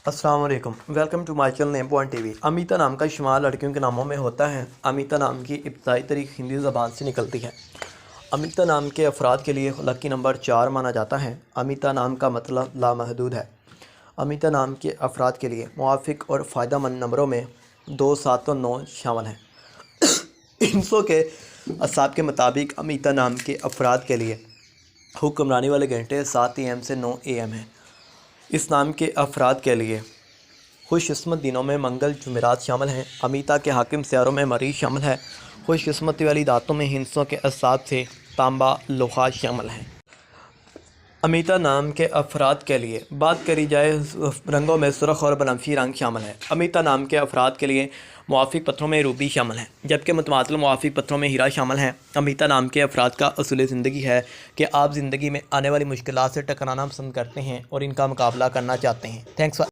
अस्सलाम वालेकुम, welcome to my channel name point TV. Amita नाम का शुमार लड़कियों के नामों में होता है। अमिता नाम की इब्तदाई तारीख हिंदी ज़बान से निकलती है। अमिता नाम के अफराद के लिए लकी नंबर 4 माना जाता है। अमिता नाम का मतलब लामहदूद है। अमिता नाम के अफराद के लिए मुआफ़िक और फ़ायदेमंद नंबरों में 2, 7 और 9 शामिल हैं। इंसों के असाब के मुताबिक अमिता नाम के अफराद के लिए हुक्मरानी वाले घंटे 7 AM से 9 AM हैं। इस नाम के अफराद के लिए खुशकिस्मत दिनों में मंगल जुमेरात शामिल हैं। अमिता के हाकिम सियारों में मरीज़ शामिल है। खुशकिस्मती वाली दातों में हिंसों के असाब से तांबा लोहा शामिल हैं। अमिता नाम के अफराद के लिए बात करी जाए रंगों में सुर्ख और बनफशी रंग शामिल है। अमिता नाम के अफराद के लिए मुआफ़िक पत्थरों में रूबी शामिल है, जबकि मुतमातिल मुआफ़िक पत्थरों में हीरा शामिल है। अमिता नाम के अफराद का असूल ज़िंदगी है कि आप ज़िंदगी में आने वाली मुश्किलात से टकराना पसंद करते हैं और इनका मुकाबला करना चाहते हैं। Thanks for